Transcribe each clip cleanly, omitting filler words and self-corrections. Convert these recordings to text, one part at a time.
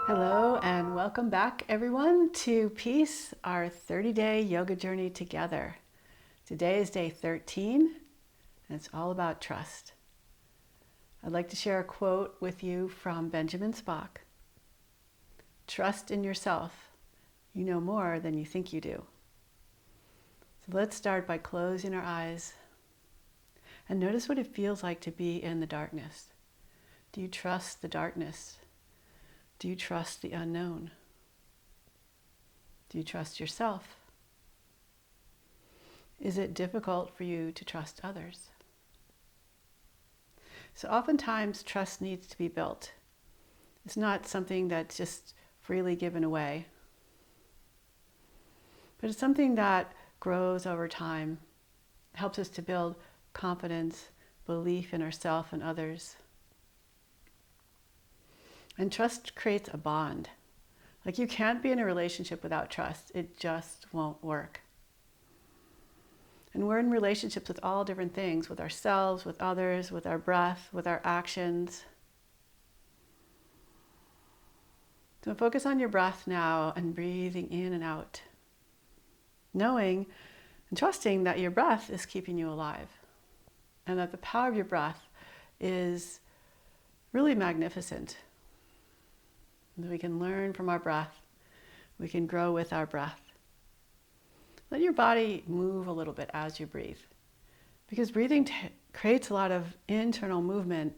Hello and welcome back everyone to Peace, our 30-day yoga journey together. Today is day 13 and it's all about trust. I'd like to share a quote with you from Benjamin Spock. Trust in yourself. You know more than you think you do. So let's start by closing our eyes and notice what it feels like to be in the darkness. Do you trust the darkness? Do you trust the unknown? Do you trust yourself? Is it difficult for you to trust others? So oftentimes trust needs to be built. It's not something that's just freely given away, but it's something that grows over time, helps us to build confidence, belief in ourselves and others. And trust creates a bond. Like you can't be in a relationship without trust. It just won't work. And we're in relationships with all different things, with ourselves, with others, with our breath, with our actions. So focus on your breath now and breathing in and out. Knowing and trusting that your breath is keeping you alive. And that the power of your breath is really magnificent. We can learn from our breath. We can grow with our breath. Let your body move a little bit as you breathe. Because breathing creates a lot of internal movement.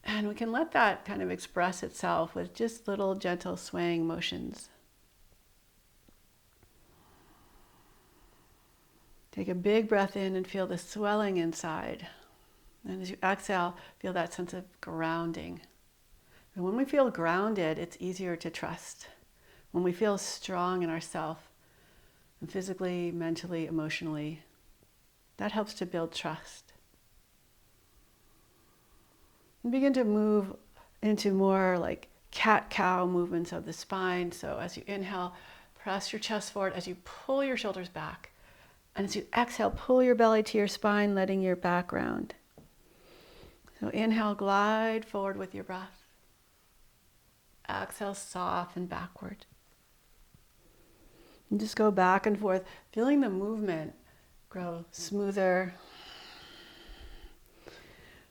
And we can let that kind of express itself with just little gentle swaying motions. Take a big breath in and feel the swelling inside. And as you exhale, feel that sense of grounding. And when we feel grounded, it's easier to trust. When we feel strong in ourselves, and physically, mentally, emotionally, that helps to build trust. And begin to move into more like cat-cow movements of the spine. So as you inhale, press your chest forward as you pull your shoulders back. And as you exhale, pull your belly to your spine, letting your back round. So inhale, glide forward with your breath. Exhale, soften backward. And just go back and forth, feeling the movement grow smoother,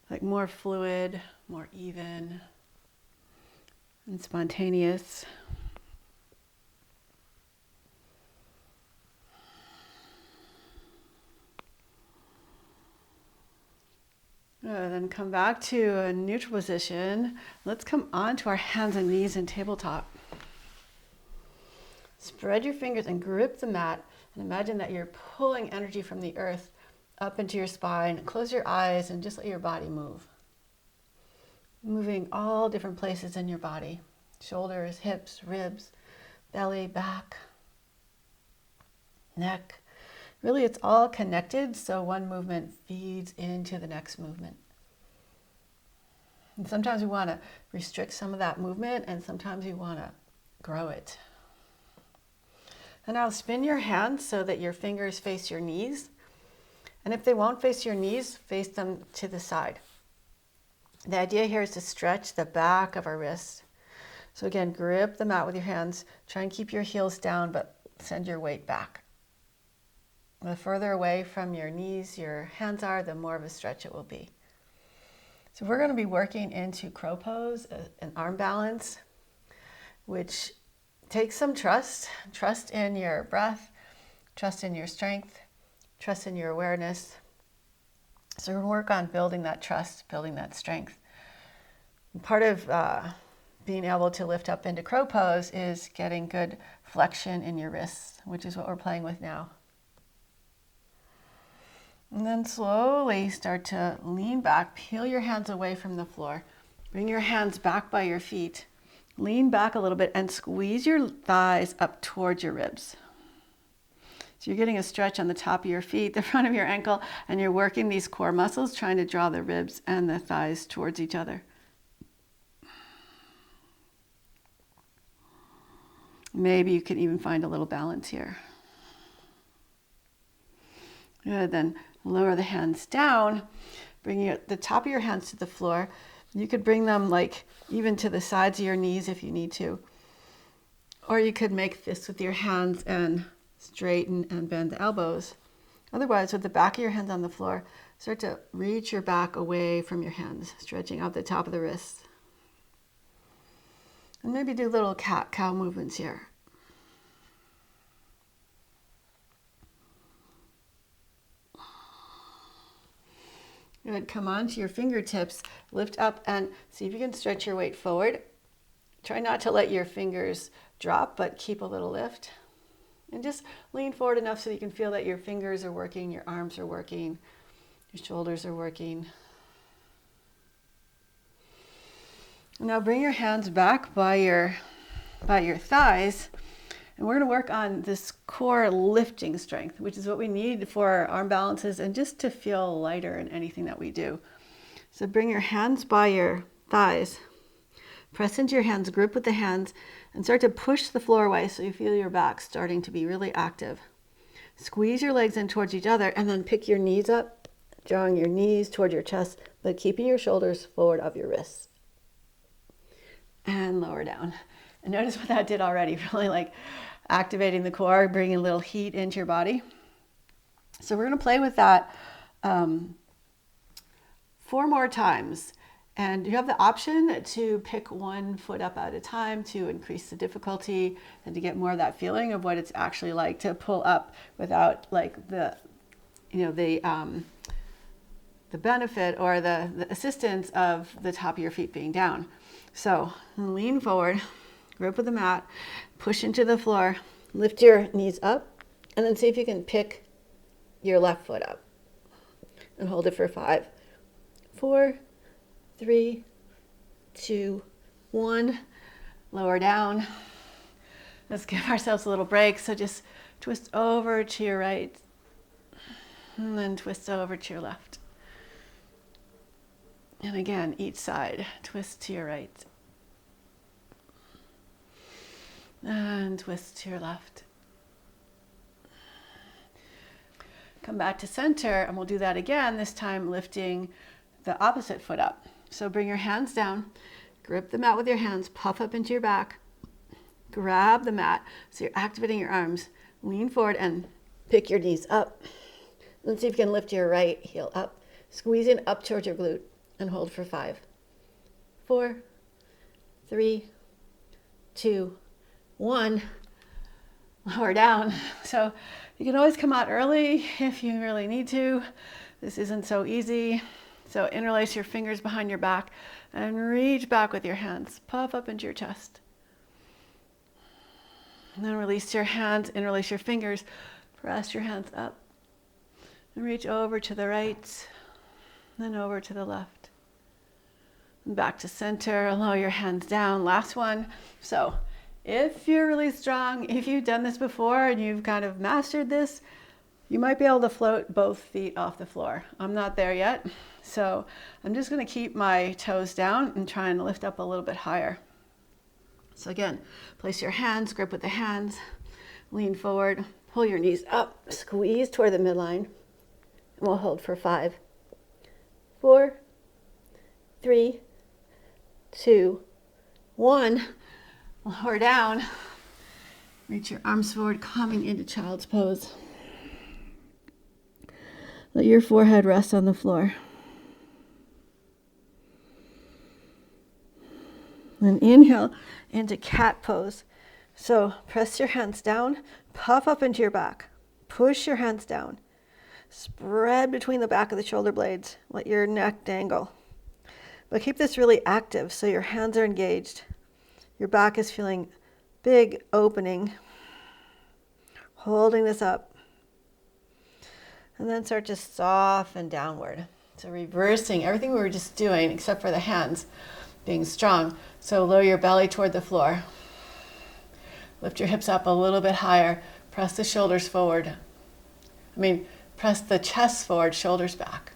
like more fluid, more even, and spontaneous. Then come back to a neutral position. Let's come onto our hands and knees in tabletop. Spread your fingers and grip the mat and imagine that you're pulling energy from the earth up into your spine. Close your eyes and just let your body move. Moving all different places in your body. Shoulders, hips, ribs, belly, back, neck. Really, it's all connected, so one movement feeds into the next movement. And sometimes we want to restrict some of that movement, and sometimes you want to grow it. And now spin your hands so that your fingers face your knees. And if they won't face your knees, face them to the side. The idea here is to stretch the back of our wrists. So again, grip the mat with your hands. Try and keep your heels down, but send your weight back. The further away from your knees your hands are, the more of a stretch it will be. So we're going to be working into crow pose, an arm balance, which takes some trust. Trust in your breath, trust in your strength, trust in your awareness. So we're going to work on building that trust, building that strength. And part of being able to lift up into crow pose is getting good flexion in your wrists, which is what we're playing with now. And then slowly start to lean back, peel your hands away from the floor. Bring your hands back by your feet. Lean back a little bit and squeeze your thighs up towards your ribs. So you're getting a stretch on the top of your feet, the front of your ankle, and you're working these core muscles, trying to draw the ribs and the thighs towards each other. Maybe you can even find a little balance here. Good, then lower the hands down, bring the top of your hands to the floor. You could bring them like even to the sides of your knees if you need to. Or you could make fists with your hands and straighten and bend the elbows. Otherwise, with the back of your hands on the floor, start to reach your back away from your hands, stretching out the top of the wrists. And maybe do little cat-cow movements here. Good. Come on to your fingertips, lift up and see if you can stretch your weight forward. Try not to let your fingers drop, but keep a little lift. And just lean forward enough so you can feel that your fingers are working, your arms are working, your shoulders are working. Now bring your hands back by your thighs, and we're going to work on this core lifting strength, which is what we need for our arm balances and just to feel lighter in anything that we do. So bring your hands by your thighs, press into your hands, grip with the hands, and start to push the floor away so you feel your back starting to be really active. Squeeze your legs in towards each other and then pick your knees up, drawing your knees toward your chest, but keeping your shoulders forward of your wrists. And lower down. And notice what that did already, really like activating the core, bringing a little heat into your body. So we're going to play with that 4 more times. And you have the option to pick one foot up at a time to increase the difficulty and to get more of that feeling of what it's actually like to pull up without like the benefit or the assistance of the top of your feet being down. So lean forward, grip with the mat, push into the floor, lift your knees up, and then see if you can pick your left foot up and hold it for 5, 4, 3, 2, 1. Lower down. Let's give ourselves a little break. So just twist over to your right and then twist over to your left. And again, each side, twist to your right. And twist to your left. Come back to center, and we'll do that again, this time lifting the opposite foot up. So bring your hands down, grip the mat with your hands, puff up into your back, grab the mat, so you're activating your arms, lean forward and pick your knees up. Let's see if you can lift your right heel up, squeeze in up towards your glute, and hold for 5, 4, 3, 2, 1. Lower down. So you can always come out early if you really need to. This isn't so easy. So interlace your fingers behind your back and reach back with your hands. Puff up into your chest. And then release your hands, interlace your fingers, press your hands up. And reach over to the right, then over to the left. And back to center, allow your hands down. Last one. So if you're really strong, if you've done this before and you've kind of mastered this, you might be able to float both feet off the floor. I'm not there yet, so I'm just going to keep my toes down and try and lift up a little bit higher. So again, place your hands, grip with the hands, lean forward, pull your knees up, squeeze toward the midline, and we'll hold for 5, 4, 3, 2, 1. Lower down. Reach your arms forward, coming into child's pose. Let your forehead rest on the floor. And inhale into cat pose. So press your hands down, puff up into your back. Push your hands down. Spread between the back of the shoulder blades. Let your neck dangle. But keep this really active so your hands are engaged. Your back is feeling big opening. Holding this up. And then start to soften downward. So reversing everything we were just doing except for the hands being strong. So lower your belly toward the floor. Lift your hips up a little bit higher. Press the shoulders forward. Press the chest forward, shoulders back.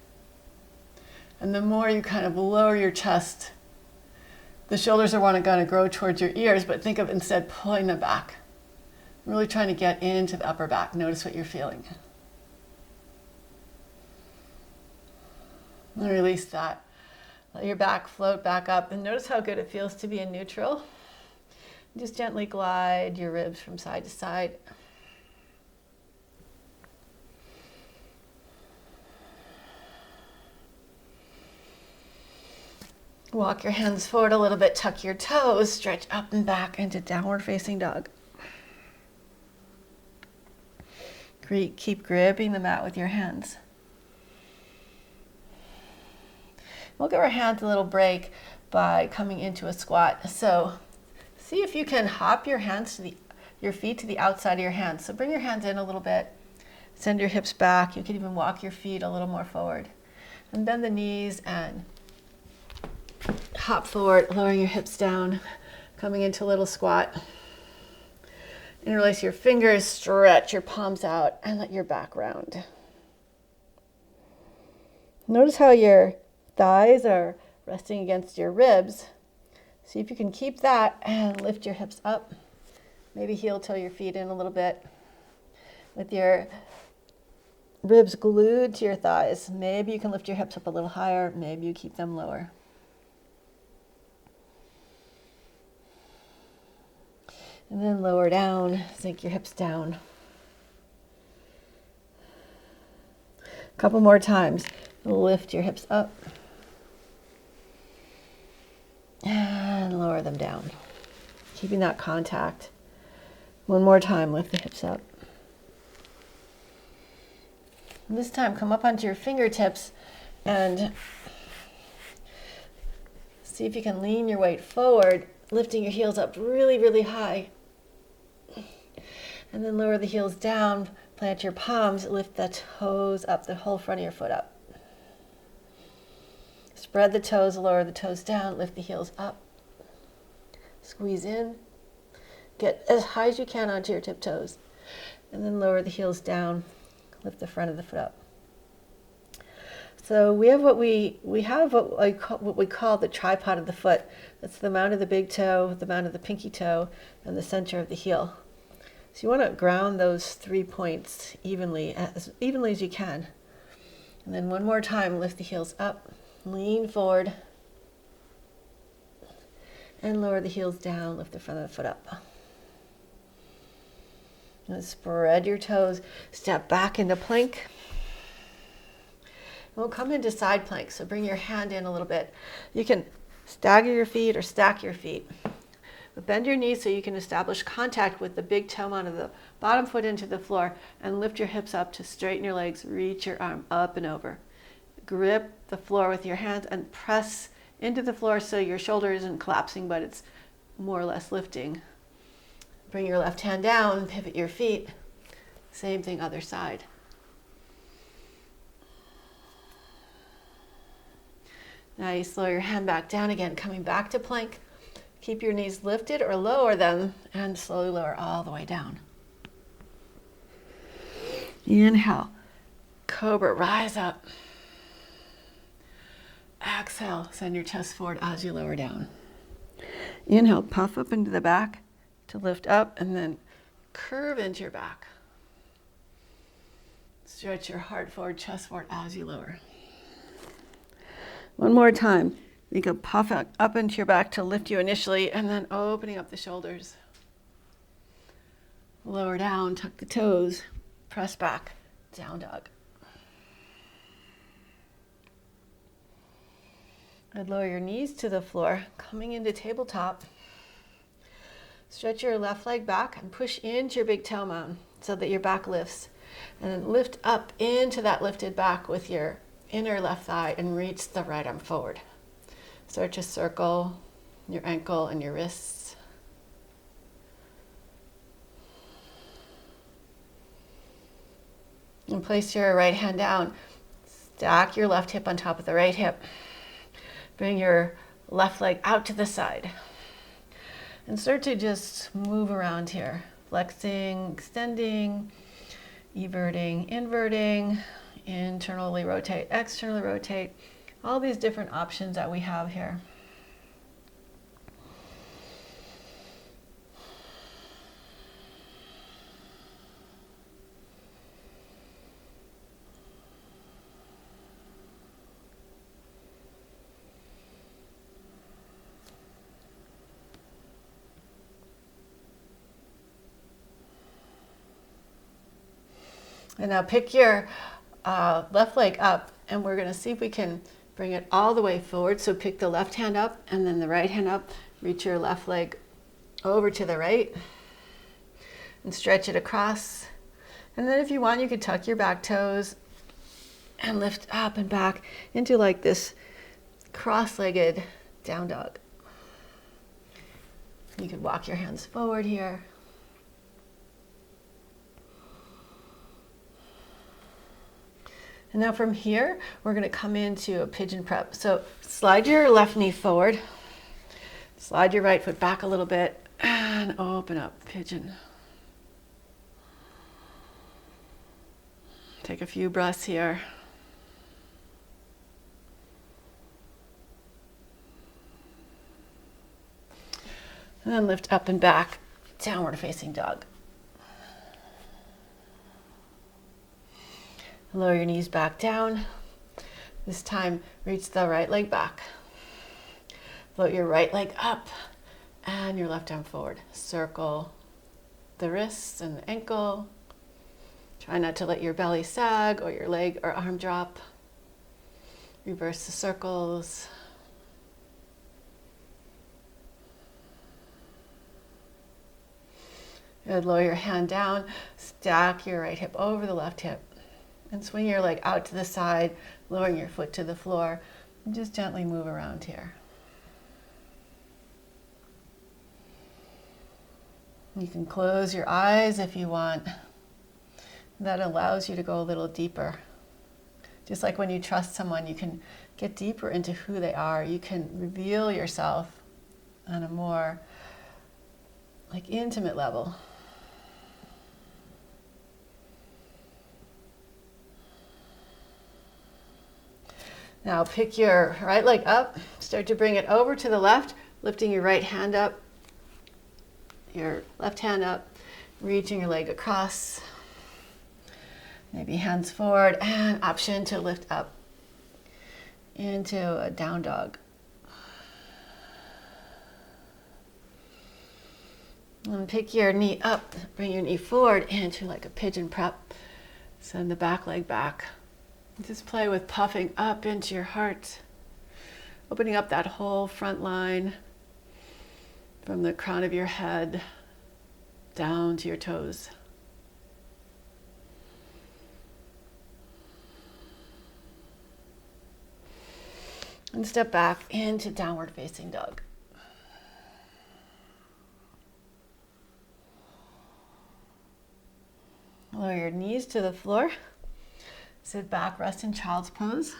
And the more you kind of lower your chest, the shoulders are going to grow towards your ears, but think of instead pulling them back. Really trying to get into the upper back. Notice what you're feeling. And release that. Let your back float back up and notice how good it feels to be in neutral. Just gently glide your ribs from side to side. Walk your hands forward a little bit, tuck your toes, stretch up and back into downward facing dog. Keep gripping the mat with your hands. We'll give our hands a little break by coming into a squat. So see if you can hop your feet to the outside of your hands. So bring your hands in a little bit, send your hips back. You can even walk your feet a little more forward. And bend the knees and hop forward, lowering your hips down, coming into a little squat. Interlace your fingers, stretch your palms out, and let your back round. Notice how your thighs are resting against your ribs. See if you can keep that and lift your hips up. Maybe heel toe your feet in a little bit. With your ribs glued to your thighs, maybe you can lift your hips up a little higher, maybe you keep them lower. And then lower down, sink your hips down. A couple more times. Lift your hips up. And lower them down. Keeping that contact. One more time, lift the hips up. And this time, come up onto your fingertips and see if you can lean your weight forward, lifting your heels up really, really high. And then lower the heels down, plant your palms, lift the toes up, the whole front of your foot up. Spread the toes, lower the toes down, lift the heels up. Squeeze in. Get as high as you can onto your tiptoes. And then lower the heels down, lift the front of the foot up. So we have what we call the tripod of the foot. That's the mount of the big toe, the mount of the pinky toe, and the center of the heel. So you want to ground those 3 points as evenly as you can. And then one more time, lift the heels up, lean forward, and lower the heels down, lift the front of the foot up. And spread your toes, step back into plank. And we'll come into side plank, so bring your hand in a little bit. You can stagger your feet or stack your feet. But bend your knees so you can establish contact with the big toe on of the bottom foot into the floor, and lift your hips up to straighten your legs, reach your arm up and over. Grip the floor with your hands and press into the floor so your shoulder isn't collapsing, but it's more or less lifting. Bring your left hand down, pivot your feet. Same thing, other side. Now you slow your hand back down again, coming back to plank. Keep your knees lifted or lower them, and slowly lower all the way down. Inhale, cobra, rise up. Exhale, send your chest forward as you lower down. Inhale, puff up into the back to lift up, and then curve into your back. Stretch your heart forward, chest forward as you lower. One more time. You can puff up into your back to lift you initially, and then opening up the shoulders. Lower down, tuck the toes, press back, down dog. And lower your knees to the floor, coming into tabletop. Stretch your left leg back and push into your big toe mound so that your back lifts. And then lift up into that lifted back with your inner left thigh and reach the right arm forward. Start to circle your ankle and your wrists. And place your right hand down. Stack your left hip on top of the right hip. Bring your left leg out to the side. And start to just move around here. Flexing, extending, everting, inverting, internally rotate, externally rotate. All these different options that we have here. And now pick your left leg up, and we're going to see if we can bring it all the way forward. So pick the left hand up and then the right hand up. Reach your left leg over to the right and stretch it across. And then if you want, you could tuck your back toes and lift up and back into like this cross-legged down dog. You could walk your hands forward here. And now from here, we're going to come into a pigeon prep. So slide your left knee forward, slide your right foot back a little bit, and open up, pigeon. Take a few breaths here. And then lift up and back, downward facing dog. Lower your knees back down. This time, reach the right leg back. Float your right leg up and your left arm forward. Circle the wrists and the ankle. Try not to let your belly sag or your leg or arm drop. Reverse the circles. Good. Lower your hand down. Stack your right hip over the left hip. And swing your leg out to the side, lowering your foot to the floor. And just gently move around here. You can close your eyes if you want. That allows you to go a little deeper. Just like when you trust someone, you can get deeper into who they are. You can reveal yourself on a more like intimate level. Now pick your right leg up, start to bring it over to the left, lifting your right hand up, your left hand up, reaching your leg across, maybe hands forward, and option to lift up into a down dog. And pick your knee up, bring your knee forward into like a pigeon prep, send the back leg back. Just play with puffing up into your heart, opening up that whole front line from the crown of your head down to your toes. And step back into downward facing dog. Lower your knees to the floor. Sit back, rest in child's pose.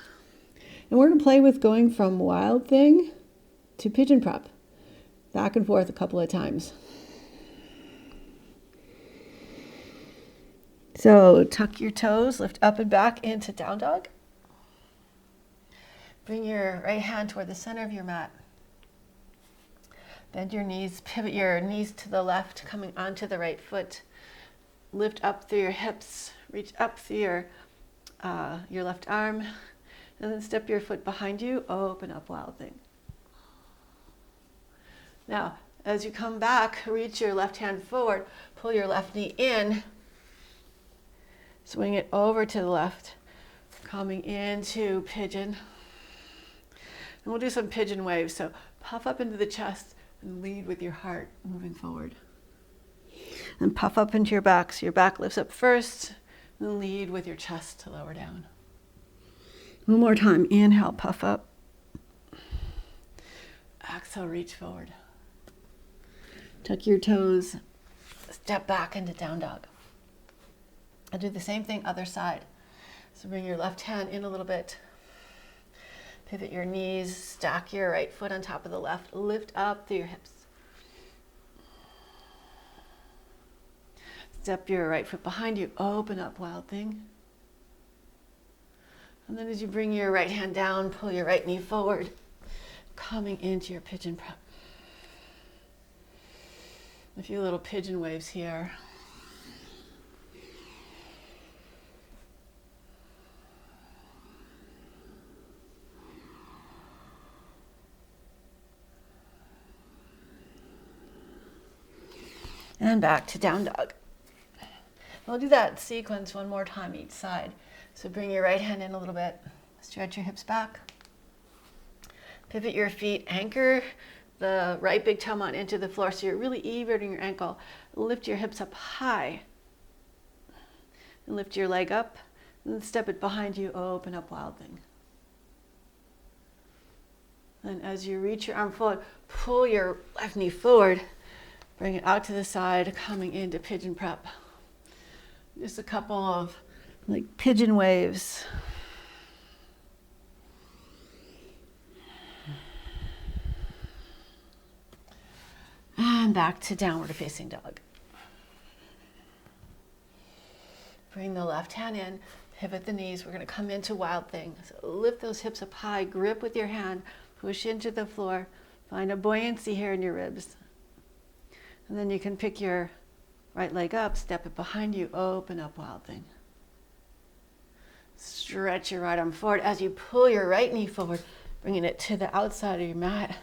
And we're going to play with going from wild thing to pigeon prep. Back and forth a couple of times. So tuck your toes, lift up and back into down dog. Bring your right hand toward the center of your mat. Bend your knees, pivot your knees to the left, coming onto the right foot. Lift up through your hips, reach up through your left arm, and then step your foot behind you, open up wild thing. Now, as you come back, reach your left hand forward, pull your left knee in, swing it over to the left, coming into pigeon. And we'll do some pigeon waves, so puff up into the chest and lead with your heart moving forward. And puff up into your back, so your back lifts up first, and lead with your chest to lower down. One more time. Inhale, puff up. Exhale, reach forward. Tuck your toes. Step back into down dog. And do the same thing other side. So bring your left hand in a little bit. Pivot your knees. Stack your right foot on top of the left. Lift up through your hips. Step your right foot behind you, open up wild thing. And then as you bring your right hand down, pull your right knee forward, coming into your pigeon prep. A few little pigeon waves here. And back to down dog. We'll do that sequence one more time each side. So bring your right hand in a little bit. Stretch your hips back. Pivot your feet. Anchor the right big toe mountain into the floor so you're really everting your ankle. Lift your hips up high. And lift your leg up. And step it behind you. Open up, wild thing. And as you reach your arm forward, pull your left knee forward. Bring it out to the side, coming into pigeon prep. Just a couple of like pigeon waves. And back to downward facing dog. Bring the left hand in, pivot the knees. We're going to come into wild thing. So lift those hips up high, grip with your hand, push into the floor. Find a buoyancy here in your ribs. And then you can pick your right leg up, step it behind you, open up, wild thing. Stretch your right arm forward as you pull your right knee forward, bringing it to the outside of your mat,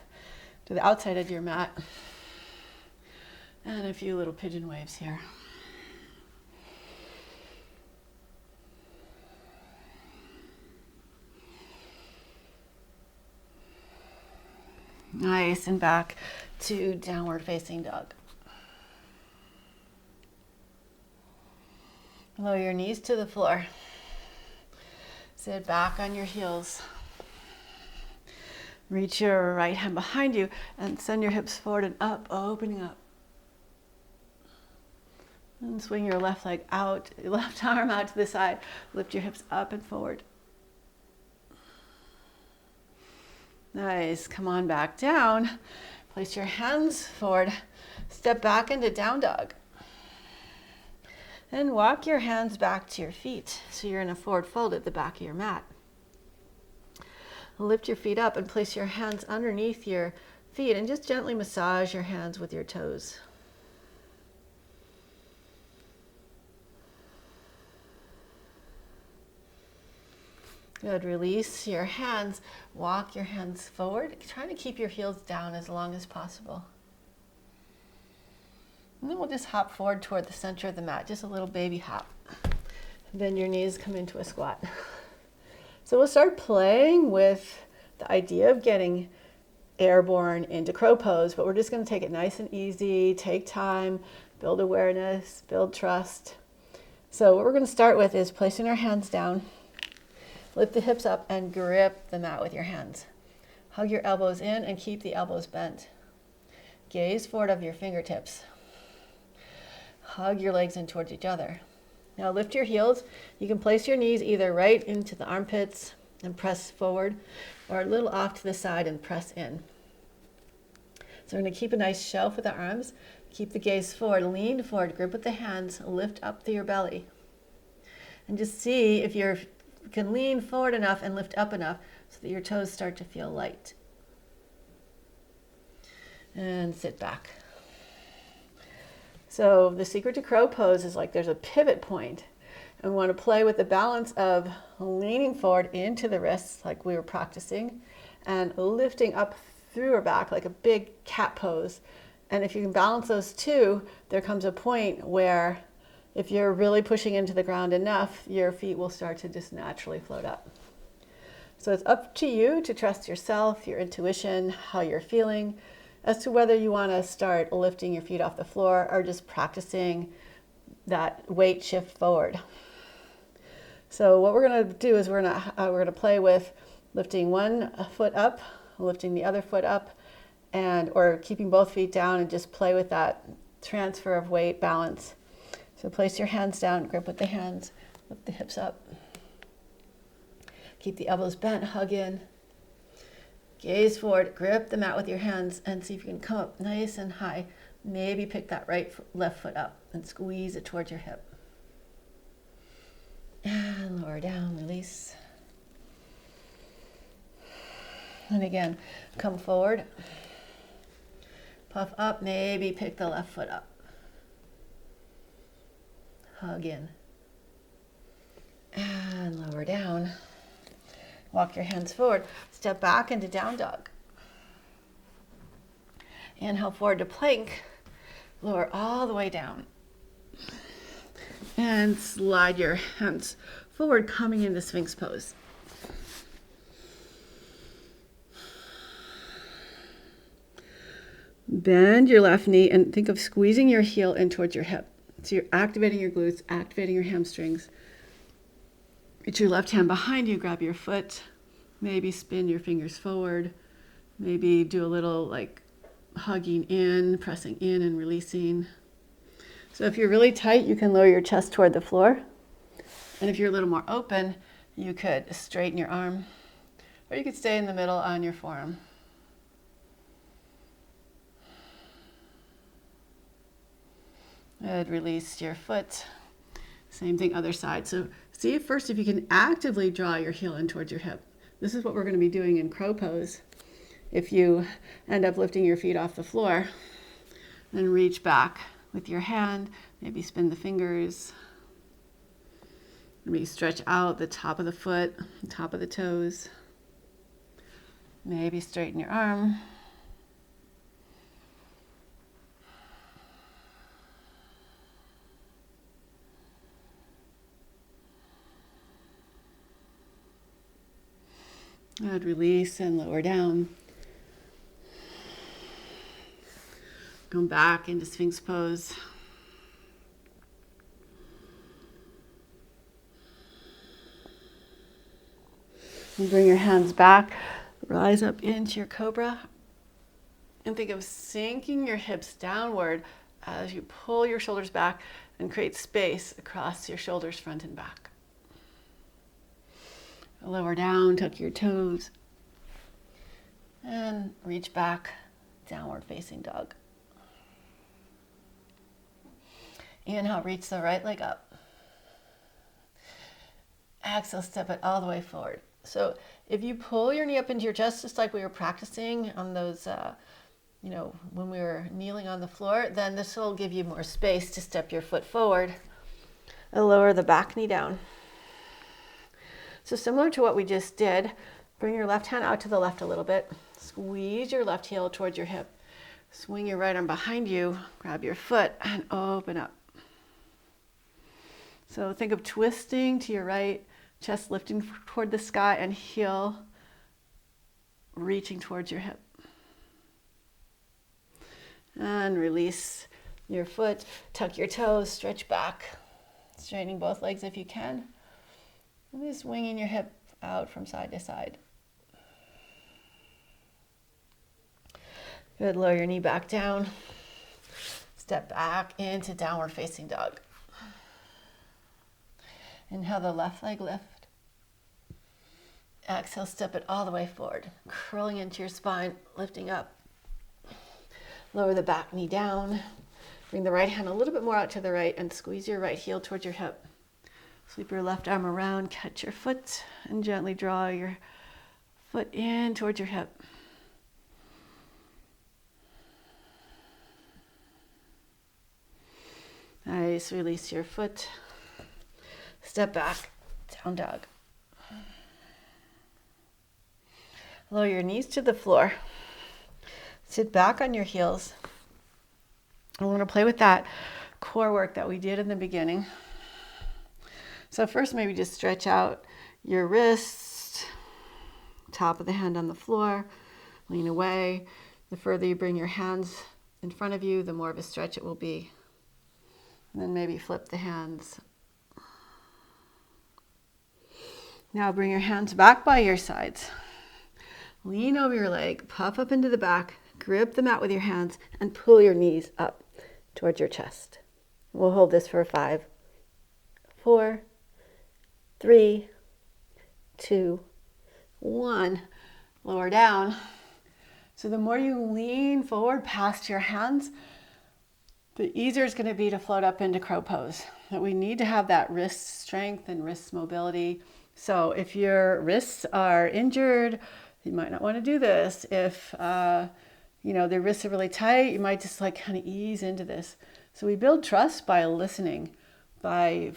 to the outside of your mat. And a few little pigeon waves here. Nice, and back to downward facing dog. Lower your knees to the floor. Sit back on your heels. Reach your right hand behind you and send your hips forward and up, opening up. And swing your left leg out, your left arm out to the side. Lift your hips up and forward. Nice, come on back down. Place your hands forward. Step back into down dog. And walk your hands back to your feet. So you're in a forward fold at the back of your mat. Lift your feet up and place your hands underneath your feet and just gently massage your hands with your toes. Good, release your hands, walk your hands forward, trying to keep your heels down as long as possible. And then we'll just hop forward toward the center of the mat, just a little baby hop. Bend your knees, come into a squat. So we'll start playing with the idea of getting airborne into crow pose, but we're just going to take it nice and easy, take time, build awareness, build trust. So what we're going to start with is placing our hands down. Lift the hips up and grip the mat with your hands. Hug your elbows in and keep the elbows bent. Gaze forward of your fingertips. Hug your legs in towards each other. Now lift your heels. You can place your knees either right into the armpits and press forward, or a little off to the side and press in. So we're going to keep a nice shelf with our arms. Keep the gaze forward, lean forward, grip with the hands, lift up through your belly. And just see if you can lean forward enough and lift up enough so that your toes start to feel light. And sit back. So the secret to crow pose is like there's a pivot point, and we want to play with the balance of leaning forward into the wrists like we were practicing and lifting up through our back like a big cat pose. And if you can balance those two, there comes a point where if you're really pushing into the ground enough, your feet will start to just naturally float up. So it's up to you to trust yourself, your intuition, how you're feeling, as to whether you want to start lifting your feet off the floor or just practicing that weight shift forward. So what we're going to do is we're going to play with lifting one foot up, lifting the other foot up, or keeping both feet down, and just play with that transfer of weight balance. So place your hands down, grip with the hands, lift the hips up. Keep the elbows bent, hug in. Gaze forward, grip the mat with your hands, and see if you can come up nice and high. Maybe pick that left foot up and squeeze it towards your hip. And lower down, release. And again, come forward. Puff up, maybe pick the left foot up. Hug in. And lower down. Walk your hands forward. Step back into down dog. Inhale forward to plank. Lower all the way down. And slide your hands forward, coming into Sphinx pose. Bend your left knee and think of squeezing your heel in towards your hip. So you're activating your glutes, activating your hamstrings. Get your left hand behind you, grab your foot, maybe spin your fingers forward, maybe do a little like hugging in, pressing in and releasing. So if you're really tight, you can lower your chest toward the floor. And if you're a little more open, you could straighten your arm, or you could stay in the middle on your forearm. Good, release your foot. Same thing, other side. So see first if you can actively draw your heel in towards your hip. This is what we're going to be doing in crow pose. If you end up lifting your feet off the floor, then reach back with your hand, maybe spin the fingers, maybe stretch out the top of the foot, the top of the toes, maybe straighten your arm. Good, release and lower down. Come back into Sphinx pose. And bring your hands back, rise up into your cobra, and think of sinking your hips downward as you pull your shoulders back and create space across your shoulders, front and back. Lower down, tuck your toes, and reach back, downward facing dog. Inhale, reach the right leg up. Exhale, step it all the way forward. So if you pull your knee up into your chest, just like we were practicing on those, when we were kneeling on the floor, then this will give you more space to step your foot forward and lower the back knee down. So similar to what we just did, bring your left hand out to the left a little bit. Squeeze your left heel towards your hip. Swing your right arm behind you, grab your foot, and open up. So think of twisting to your right, chest lifting toward the sky, and heel reaching towards your hip. And release your foot, tuck your toes, stretch back, straightening both legs if you can. And just winging your hip out from side to side. Good, lower your knee back down. Step back into downward facing dog. Inhale the left leg lift. Exhale, step it all the way forward. Curling into your spine, lifting up. Lower the back knee down. Bring the right hand a little bit more out to the right and squeeze your right heel towards your hip. Sweep your left arm around, catch your foot, and gently draw your foot in towards your hip. Nice, release your foot. Step back, down dog. Lower your knees to the floor. Sit back on your heels. And we're going to play with that core work that we did in the beginning. So first, maybe just stretch out your wrists, top of the hand on the floor, lean away. The further you bring your hands in front of you, the more of a stretch it will be. And then maybe flip the hands. Now bring your hands back by your sides. Lean over your leg, puff up into the back, grip the mat with your hands, and pull your knees up towards your chest. We'll hold this for 5, 4, 3, 2, 1. Lower down. So the more you lean forward past your hands, the easier it's going to be to float up into crow pose. But we need to have that wrist strength and wrist mobility. So if your wrists are injured, you might not want to do this. If their wrists are really tight, you might just kind of ease into this. So we build trust by listening, by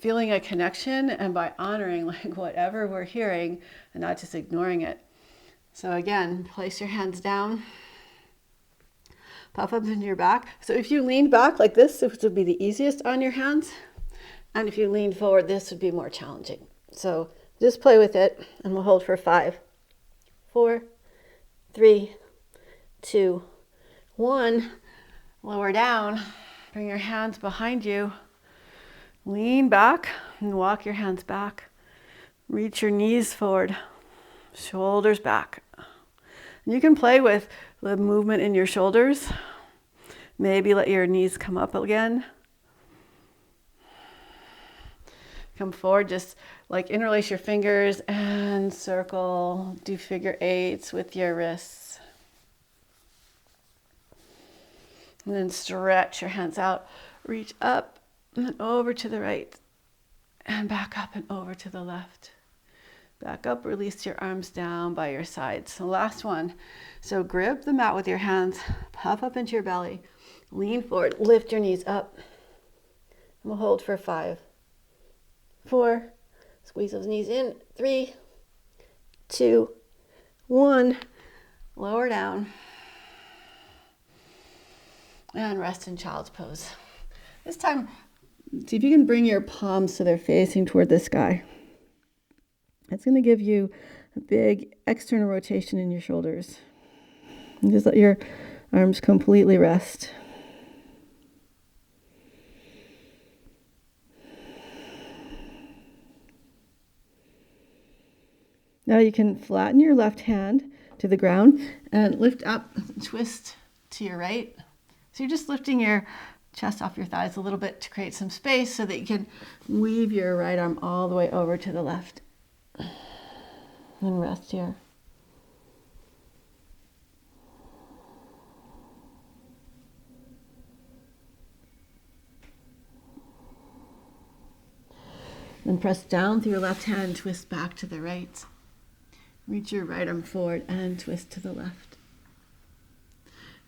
feeling a connection, and by honoring whatever we're hearing and not just ignoring it. So again, place your hands down, puff up into your back. So if you lean back like this would be the easiest on your hands. And if you lean forward, this would be more challenging. So just play with it, and we'll hold for 5, 4, 3, 2, 1. Lower down. Bring your hands behind you. Lean back and walk your hands back. Reach your knees forward. Shoulders back. You can play with the movement in your shoulders. Maybe let your knees come up again. Come forward, just like interlace your fingers and circle. Do figure 8s with your wrists. And then stretch your hands out. Reach up and then over to the right. And back up and over to the left. Back up, release your arms down by your sides. So last one. So grip the mat with your hands. Puff up into your belly. Lean forward. Lift your knees up. And we'll hold for 5, 4. Squeeze those knees in. 3, 2, 1. Lower down. And rest in child's pose. This time, see if you can bring your palms so they're facing toward the sky. It's going to give you a big external rotation in your shoulders. And just let your arms completely rest. Now you can flatten your left hand to the ground and lift up, twist to your right. So you're just lifting your chest off your thighs a little bit to create some space so that you can weave your right arm all the way over to the left. And rest here. Then press down through your left hand, twist back to the right. Reach your right arm forward and twist to the left.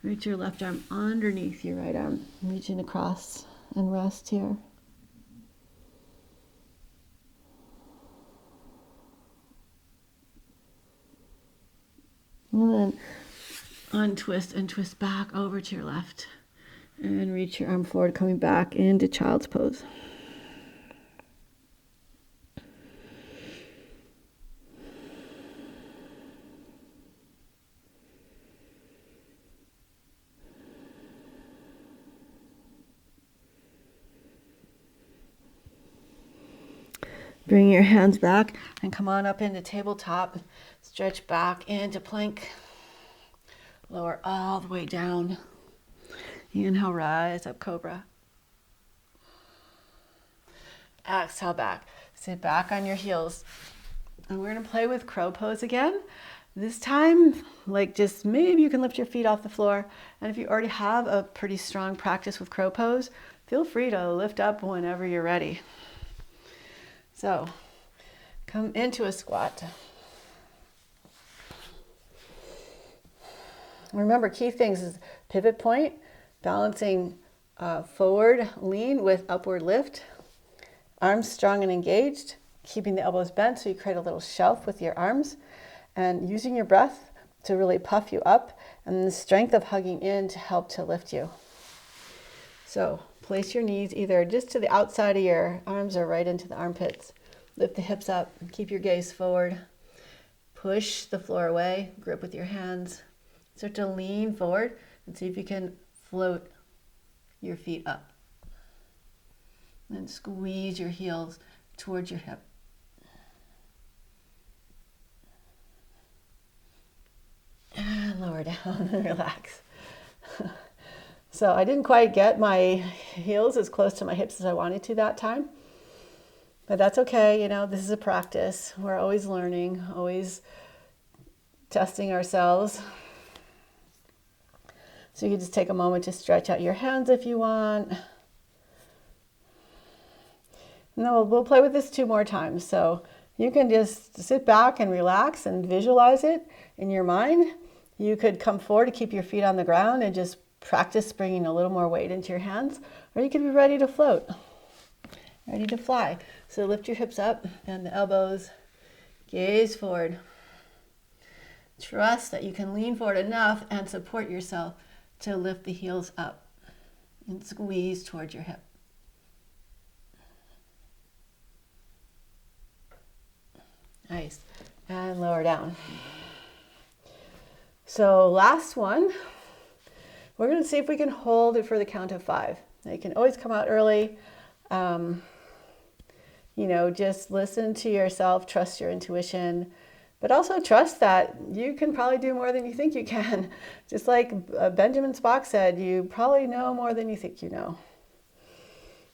Reach your left arm underneath your right arm, reaching across, and rest here. And then untwist and twist back over to your left. And reach your arm forward, coming back into child's pose. Bring your hands back and come on up into tabletop. Stretch back into plank. Lower all the way down. Inhale, rise up, cobra. Exhale back. Sit back on your heels. And we're going to play with crow pose again. This time, like just maybe you can lift your feet off the floor. And if you already have a pretty strong practice with crow pose, feel free to lift up whenever you're ready. So, come into a squat. Remember, key things is pivot point, balancing forward lean with upward lift, arms strong and engaged, keeping the elbows bent so you create a little shelf with your arms, and using your breath to really puff you up, and the strength of hugging in to help to lift you. So place your knees either just to the outside of your arms or right into the armpits. Lift the hips up, keep your gaze forward. Push the floor away, grip with your hands. Start to lean forward and see if you can float your feet up. And squeeze your heels towards your hip. And lower down and relax. So I didn't quite get my heels as close to my hips as I wanted to that time. But that's okay, you know, this is a practice. We're always learning, always testing ourselves. So you can just take a moment to stretch out your hands if you want. No, we'll play with this 2 more times. So you can just sit back and relax and visualize it in your mind. You could come forward to keep your feet on the ground and just practice bringing a little more weight into your hands, or you could be ready to float, ready to fly. So lift your hips up and the elbows, gaze forward. Trust that you can lean forward enough and support yourself to lift the heels up and squeeze towards your hip. Nice. And lower down. So last one, we're going to see if we can hold it for the count of 5. Now you can always come out early. Just listen to yourself, trust your intuition, but also trust that you can probably do more than you think you can. Just like Benjamin Spock said, you probably know more than you think you know.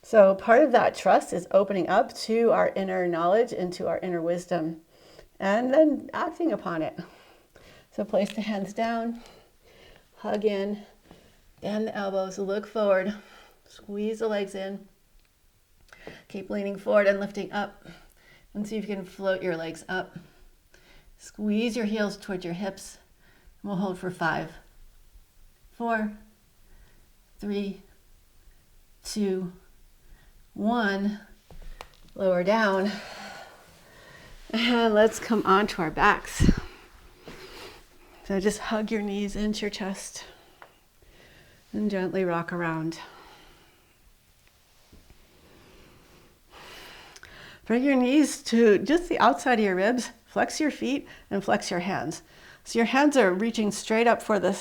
So part of that trust is opening up to our inner knowledge and to our inner wisdom, and then acting upon it. So place the hands down, hug in, bend the elbows, look forward, squeeze the legs in. Keep leaning forward and lifting up, and see if you can float your legs up. Squeeze your heels towards your hips, and we'll hold for 5, 4, 3, 2, 1. Lower down, and let's come onto our backs. So just hug your knees into your chest and gently rock around. Bring your knees to just the outside of your ribs, flex your feet, and flex your hands. So your hands are reaching straight up for the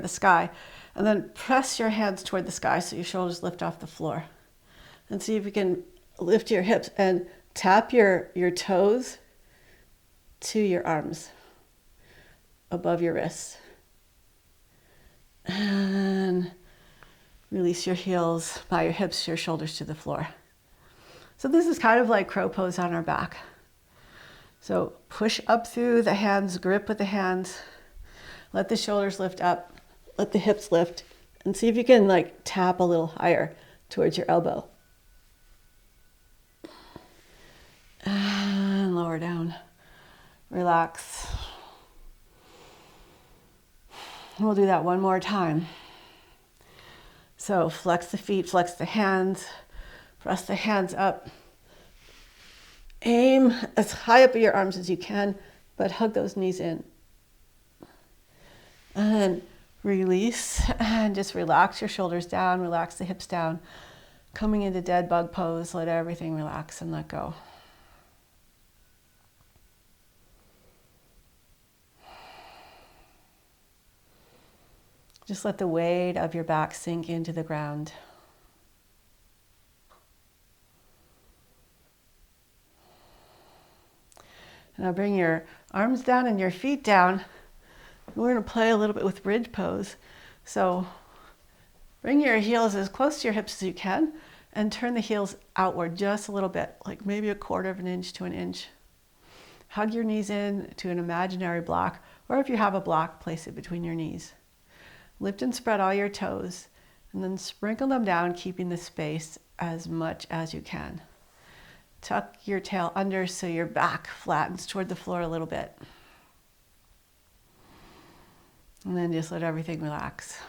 sky, and then press your hands toward the sky so your shoulders lift off the floor. And see if you can lift your hips and tap your toes to your arms above your wrists. And release your heels by your hips, your shoulders to the floor. So this is kind of like crow pose on our back. So push up through the hands, grip with the hands, let the shoulders lift up, let the hips lift, and see if you can tap a little higher towards your elbow. And lower down. Relax. And we'll do that one more time. So flex the feet, flex the hands, press the hands up. Aim as high up at your arms as you can, but hug those knees in. And then release and just relax your shoulders down, relax the hips down. Coming into dead bug pose, let everything relax and let go. Just let the weight of your back sink into the ground. Now bring your arms down and your feet down. We're going to play a little bit with bridge pose. So bring your heels as close to your hips as you can and turn the heels outward just a little bit, like maybe 1/4 of an inch to an inch. Hug your knees in to an imaginary block, or if you have a block, place it between your knees. Lift and spread all your toes, and then sprinkle them down, keeping the space as much as you can. Tuck your tail under so your back flattens toward the floor a little bit. And then just let everything relax.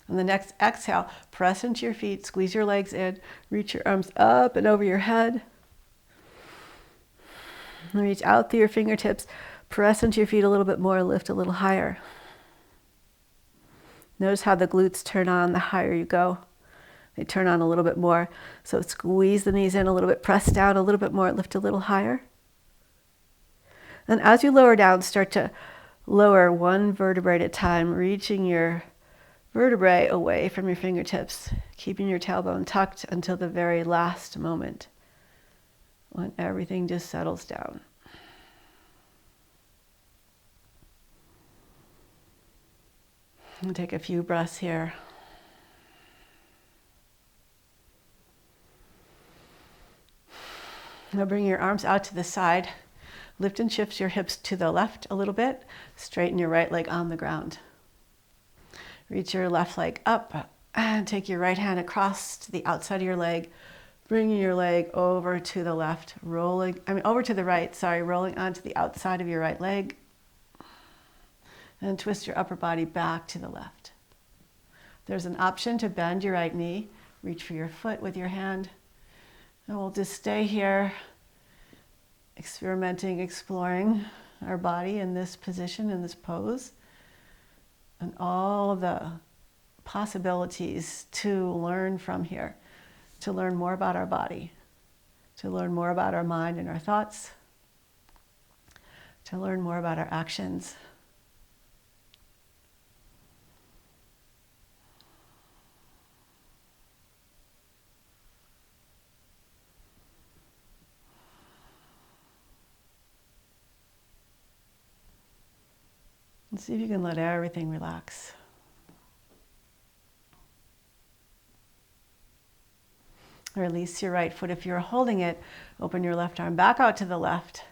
On the next exhale, press into your feet, squeeze your legs in, reach your arms up and over your head. And reach out through your fingertips, press into your feet a little bit more, lift a little higher. Notice how the glutes turn on the higher you go. They turn on a little bit more. So squeeze the knees in a little bit, press down a little bit more, lift a little higher. And as you lower down, start to lower one vertebrae at a time, reaching your vertebrae away from your fingertips, keeping your tailbone tucked until the very last moment when everything just settles down. And take a few breaths here. Now bring your arms out to the side. Lift and shift your hips to the left a little bit. Straighten your right leg on the ground. Reach your left leg up and take your right hand across to the outside of your leg. Bringing your leg over to the left, over to the right, rolling onto the outside of your right leg. And twist your upper body back to the left. There's an option to bend your right knee. Reach for your foot with your hand. And we'll just stay here, experimenting, exploring our body in this position, in this pose, and all the possibilities to learn from here, to learn more about our body, to learn more about our mind and our thoughts, to learn more about our actions. And see if you can let everything relax. Release your right foot. If you're holding it, open your left arm back out to the left.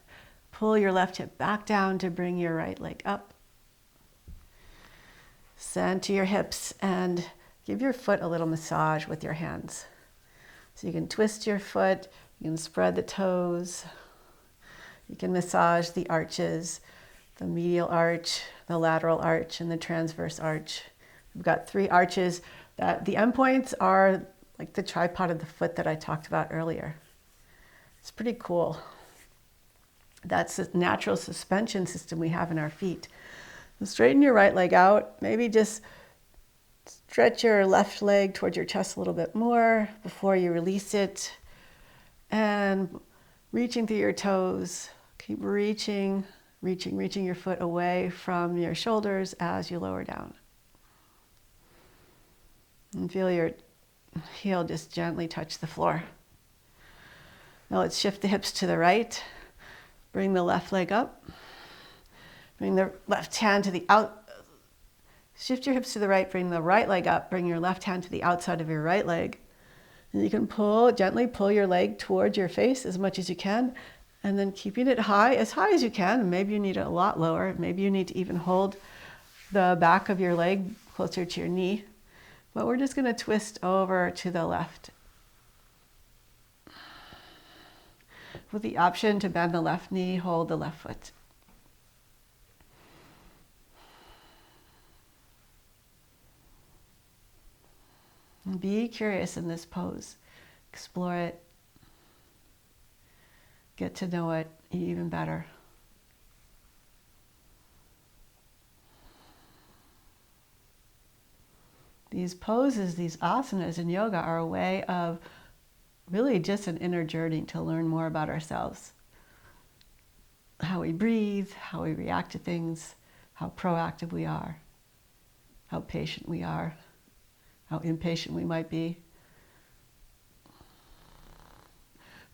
Pull your left hip back down to bring your right leg up. Center your hips and give your foot a little massage with your hands. So you can twist your foot, you can spread the toes, you can massage the arches, the medial arch, the lateral arch, and the transverse arch. We've got 3 arches that the endpoints are like the tripod of the foot that I talked about earlier. It's pretty cool. That's the natural suspension system we have in our feet. So straighten your right leg out. Maybe just stretch your left leg towards your chest a little bit more before you release it. And reaching through your toes. Keep reaching your foot away from your shoulders as you lower down. And feel your heel just gently touch the floor. Now let's shift the hips to the right. Bring the left leg up. Bring the left hand to the out. Shift your hips to the right. Bring the right leg up. Bring your left hand to the outside of your right leg. And you can gently pull your leg towards your face as much as you can. And then keeping it high as you can. Maybe you need it a lot lower. Maybe you need to even hold the back of your leg closer to your knee. But we're just going to twist over to the left. With the option to bend the left knee, hold the left foot. And be curious in this pose. Explore it. Get to know it even better. These poses, these asanas in yoga are a way of really just an inner journey to learn more about ourselves. How we breathe, how we react to things, how proactive we are, how patient we are, how impatient we might be.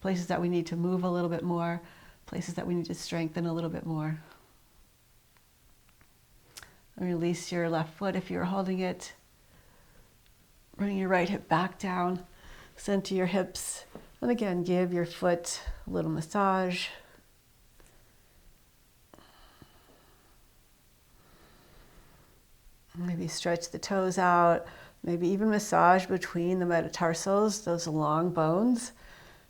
Places that we need to move a little bit more, places that we need to strengthen a little bit more. And release your left foot if you're holding it. Bring your right hip back down, center your hips, and again, give your foot a little massage. Maybe stretch the toes out, maybe even massage between the metatarsals, those long bones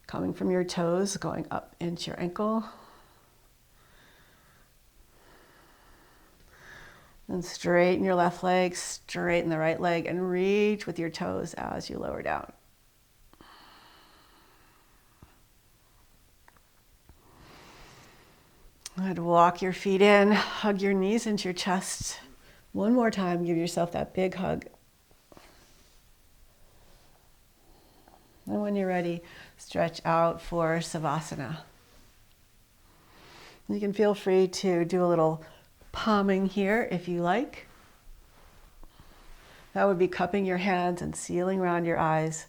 coming from your toes, going up into your ankle. And straighten your left leg, straighten the right leg, and reach with your toes as you lower down. And walk your feet in, hug your knees into your chest. One more time, give yourself that big hug. And when you're ready, stretch out for Savasana. You can feel free to do a little palming here if you like. That would be cupping your hands and sealing around your eyes.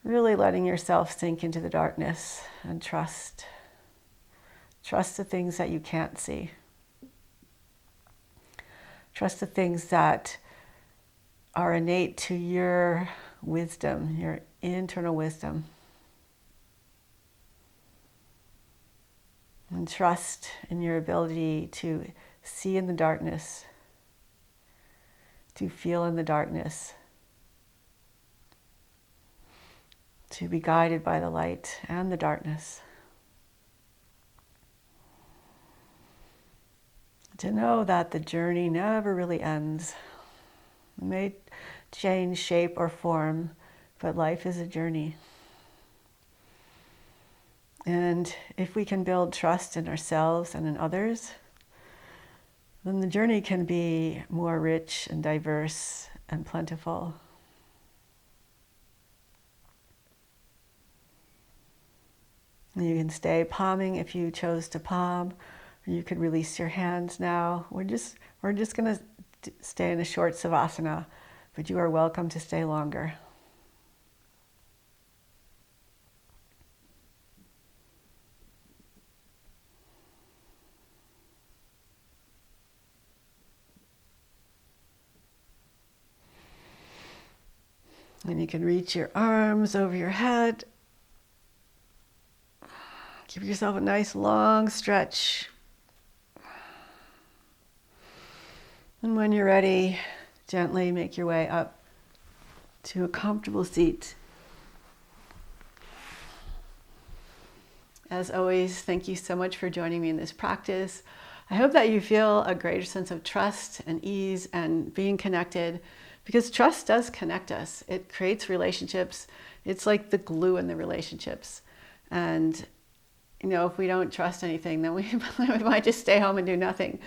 Really letting yourself sink into the darkness and trust. Trust the things that you can't see. Trust the things that are innate to your wisdom, your internal wisdom. And trust in your ability to see in the darkness, to feel in the darkness, to be guided by the light and the darkness. To know that the journey never really ends. It may change shape or form, but life is a journey. And if we can build trust in ourselves and in others, then the journey can be more rich and diverse and plentiful. And you can stay palming if you chose to palm, or you could release your hands now. We're just going to stay in a short savasana, but you are welcome to stay longer. And you can reach your arms over your head. Give yourself a nice long stretch. And when you're ready, gently make your way up to a comfortable seat. As always, thank you so much for joining me in this practice. I hope that you feel a greater sense of trust and ease and being connected, because trust does connect us. It creates relationships. It's like the glue in the relationships. And if we don't trust anything, then we might just stay home and do nothing.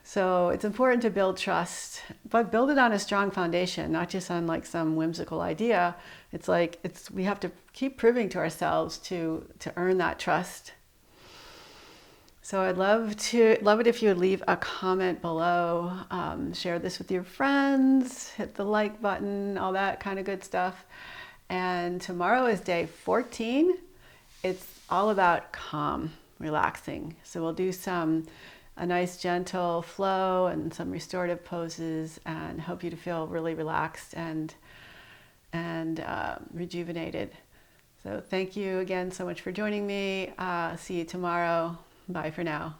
So it's important to build trust, but build it on a strong foundation, not just on like some whimsical idea. We have to keep proving to ourselves to earn that trust. So I'd love it if you would leave a comment below, share this with your friends, hit the like button, all that kind of good stuff. And tomorrow is day 14. It's all about calm, relaxing. So we'll do a nice gentle flow and some restorative poses, and hope you to feel really relaxed and rejuvenated. So thank you again so much for joining me. See you tomorrow. Bye for now.